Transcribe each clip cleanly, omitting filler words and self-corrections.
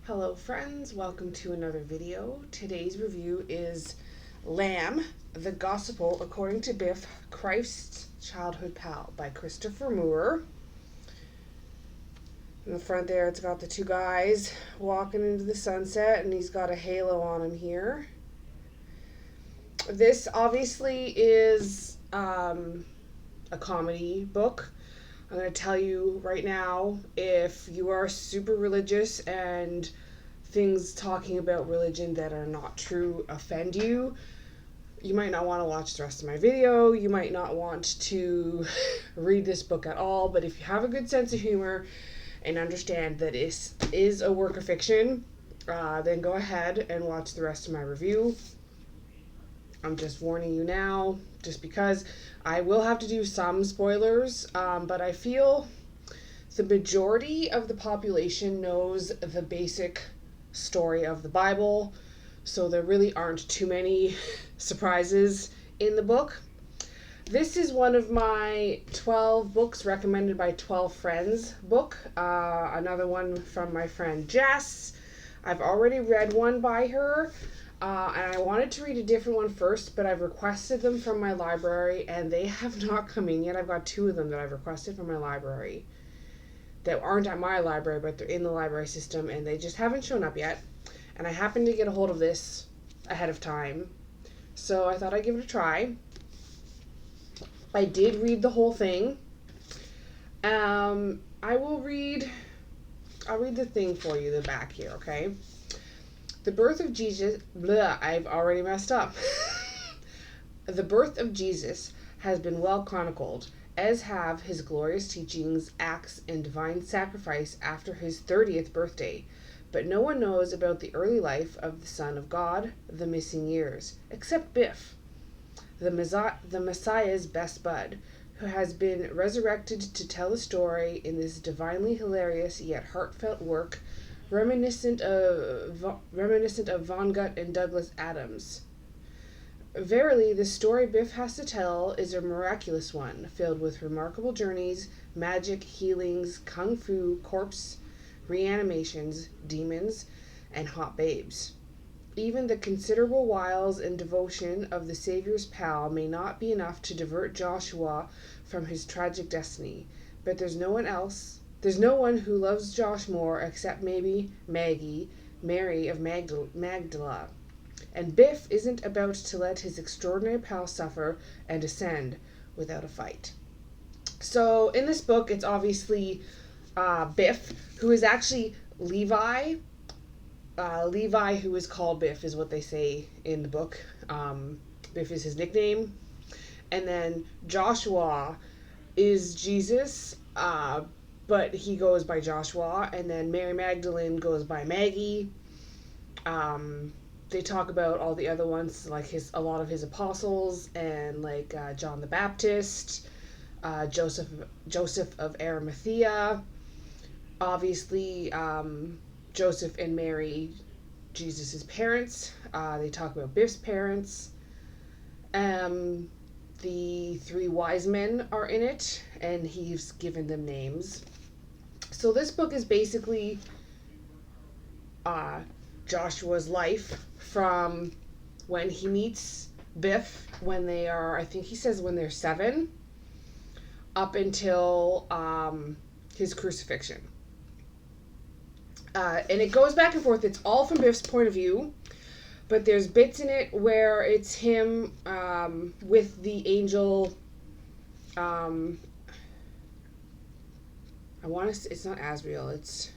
Hello friends, welcome to another video. Today's review is Lamb, the Gospel According to Biff, Christ's Childhood Pal by Christopher Moore. In the front there it's got the two guys walking into the sunset and he's got a halo on him here. This obviously is a comedy book. I'm going to tell you right now, if you are super religious and things talking about religion that are not true offend you, you might not want to watch the rest of my video. You might not want to read this book at all, but if you have a good sense of humor and understand that it is a work of fiction, then go ahead and watch the rest of my review. I'm just warning you now, just because I will have to do some spoilers, but I feel the majority of the population knows the basic story of the Bible, so there really aren't too many surprises in the book. This is one of my 12 books recommended by 12 friends book, another one from my friend Jess. I've already read one by her. And I wanted to read a different one first, but I've requested them from my library, and they have not come in yet. I've got two of them that I've requested from my library that aren't at my library, but they're in the library system, and they just haven't shown up yet. And I happened to get a hold of this ahead of time, so I thought I'd give it a try. I did read the whole thing. I'll read the thing for you, the back here, okay? The birth of Jesus, I've already messed up. The birth of Jesus has been well chronicled, as have his glorious teachings, acts, and divine sacrifice after his 30th birthday. But no one knows about the early life of the Son of God, the missing years, except Biff, the Messiah's best bud, who has been resurrected to tell the story in this divinely hilarious yet heartfelt work, reminiscent of Vonnegut and Douglas Adams. Verily, the story Biff has to tell is a miraculous one, filled with remarkable journeys, magic, healings, kung fu, corpse reanimations, demons, and hot babes. Even the considerable wiles and devotion of the Savior's pal may not be enough to divert Joshua from his tragic destiny, but there's no one who loves Josh more except maybe Maggie, Mary of Magdala. And Biff isn't about to let his extraordinary pal suffer and ascend without a fight. So in this book, it's obviously Biff, who is actually Levi. Levi, who is called Biff, is what they say in the book. Biff is his nickname. And then Joshua is Jesus, but he goes by Joshua, and then Mary Magdalene goes by Maggie. They talk about all the other ones, like a lot of his apostles, and like John the Baptist, Joseph of Arimathea, obviously Joseph and Mary, Jesus' parents. They talk about Biff's parents. The three wise men are in it, and he's given them names. So this book is basically Joshua's life from when he meets Biff when they are, I think he says when they're 7, up until his crucifixion. And it goes back and forth. It's all from Biff's point of view, but there's bits in it where it's him with the angel. I want to say, it's not Azrael, it's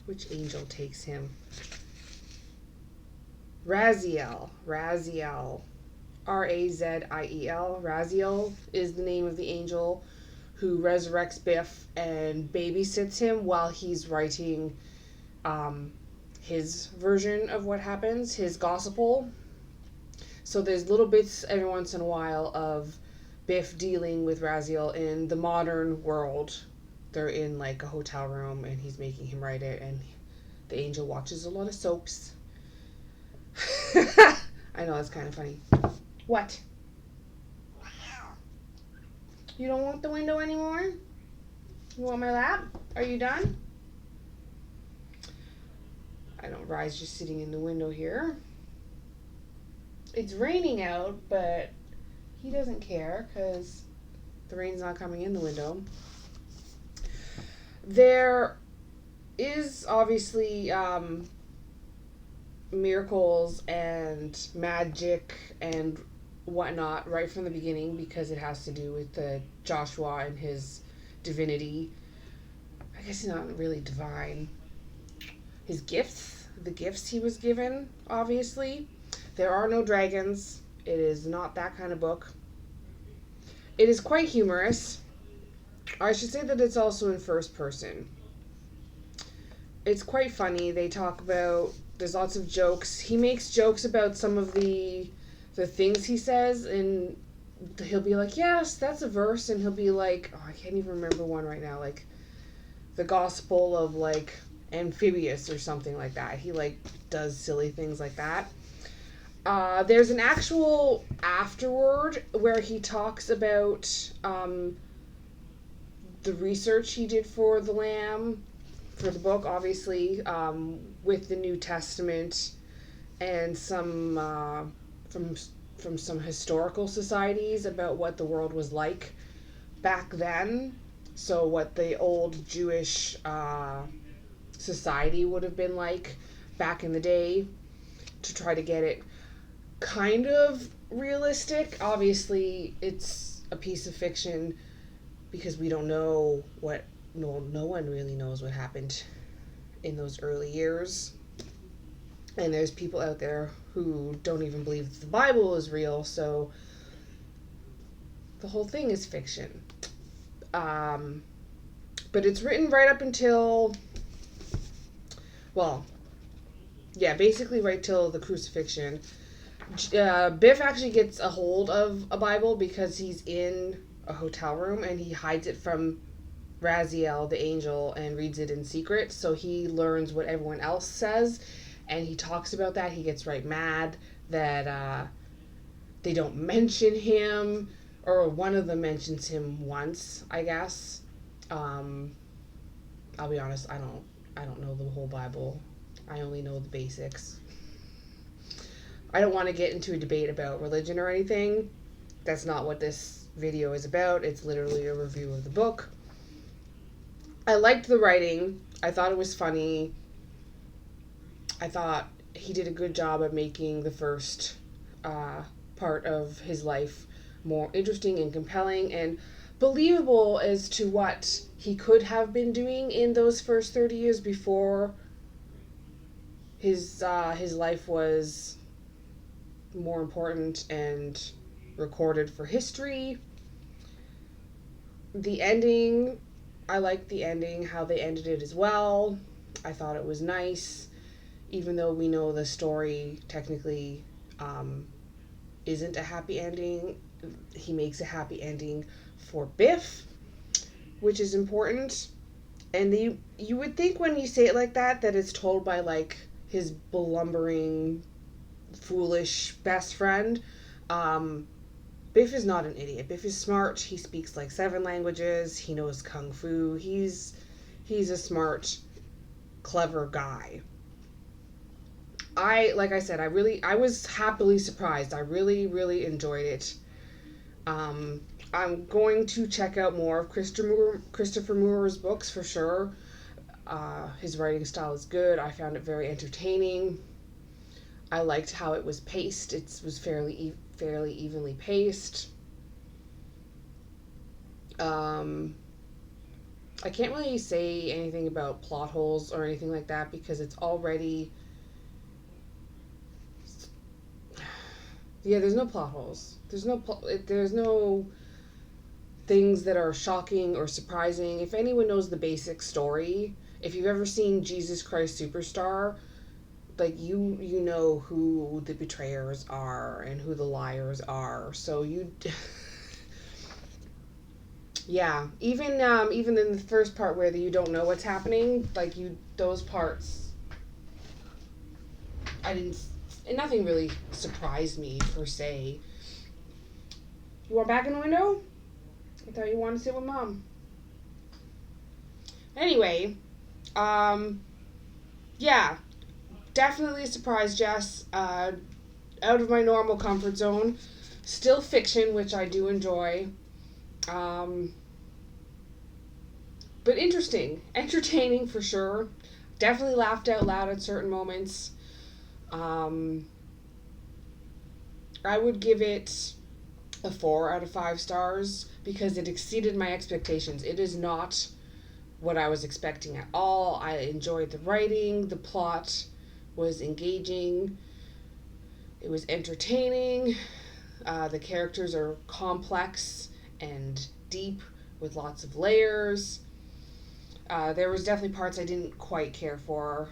which angel takes him? Raziel. Raziel. Raziel. Raziel is the name of the angel who resurrects Biff and babysits him while he's writing his version of what happens, his gospel. So there's little bits every once in a while of Biff dealing with Raziel in the modern world. They're in like a hotel room and he's making him write it, and the angel watches a lot of soaps. I know, it's kind of funny. What? You don't want the window anymore? You want my lap? Are you done? I know Rye's just sitting in the window here. It's raining out, but he doesn't care because the rain's not coming in the window. There is obviously miracles and magic and whatnot right from the beginning because it has to do with Joshua and his divinity. I guess he's not really divine. His gifts, the gifts he was given, obviously. There are no dragons. It is not that kind of book. It is quite humorous. I should say that it's also in first person. It's quite funny. They talk about, there's lots of jokes. He makes jokes about some of the things he says, and he'll be like, yes, that's a verse, and he'll be like, oh, I can't even remember one right now, like the gospel of like amphibious or something like that. He like does silly things like that. There's an actual afterword where he talks about the research he did for the Lamb, for the book, obviously, with the New Testament and some from some historical societies about what the world was like back then. So what the old Jewish society would have been like back in the day, to try to get it kind of realistic. Obviously, it's a piece of fiction because we don't know what, no one really knows what happened in those early years. And there's people out there who don't even believe that the Bible is real, so the whole thing is fiction. But it's written right up until, well, yeah, basically right till the crucifixion. Biff actually gets a hold of a Bible because he's in a hotel room and he hides it from Raziel, the angel, and reads it in secret. So he learns what everyone else says, and he talks about that. He gets right mad that they don't mention him, or one of them mentions him once, I guess. I'll be honest, I don't know the whole Bible. I only know the basics. I don't want to get into a debate about religion or anything. That's not what this video is about. It's literally a review of the book. I liked the writing. I thought it was funny. I thought he did a good job of making the first part of his life more interesting and compelling and believable as to what he could have been doing in those first 30 years before his life was more important and recorded for history. The ending, I liked the ending, how they ended it as well. I thought it was nice, even though we know the story technically isn't a happy ending. He makes a happy ending for Biff, which is important. And you would think when you say it like that it's told by like his blubbering, foolish best friend. Biff is not an idiot. Biff is smart. He speaks like 7 languages. He knows kung fu. He's a smart, clever guy. Like I said, I was happily surprised. I really enjoyed it. I'm going to check out more of Christopher Moore's books for sure. His writing style is good. I found it very entertaining. I liked how it was paced. It was fairly evenly paced. I can't really say anything about plot holes or anything like that because it's already... Yeah, there's no plot holes. There's no things that are shocking or surprising. If anyone knows the basic story, if you've ever seen Jesus Christ Superstar, like you know who the betrayers are and who the liars are. So you yeah, even in the first part where you don't know what's happening, like those parts nothing really surprised me per se. You want back in the window? I thought you wanted to sit with Mom. Anyway, yeah. definitely a surprise, Jess. Out of my normal comfort zone. Still fiction, which I do enjoy. But interesting. Entertaining for sure. Definitely laughed out loud at certain moments. I would give it a 4 out of 5 stars because it exceeded my expectations. It is not what I was expecting at all. I enjoyed the writing, the plot was engaging, it was entertaining. The characters are complex and deep with lots of layers. There was definitely parts I didn't quite care for.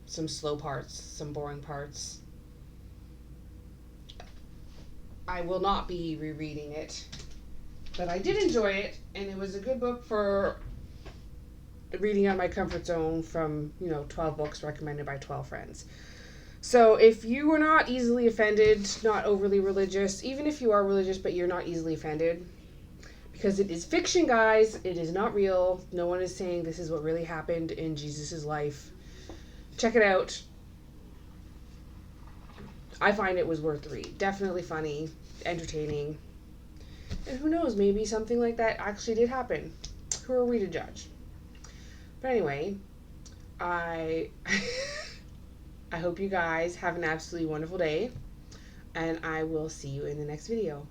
Some slow parts, some boring parts. I will not be rereading it, but I did enjoy it, and it was a good book for reading out of my comfort zone from, 12 books recommended by 12 friends. So if you are not easily offended, not overly religious, even if you are religious but you're not easily offended, because it is fiction, guys, it is not real. No one is saying this is what really happened in Jesus' life. Check it out. I find it was worth the read. Definitely funny, entertaining. And who knows, maybe something like that actually did happen. Who are we to judge? But anyway, I hope you guys have an absolutely wonderful day, and I will see you in the next video.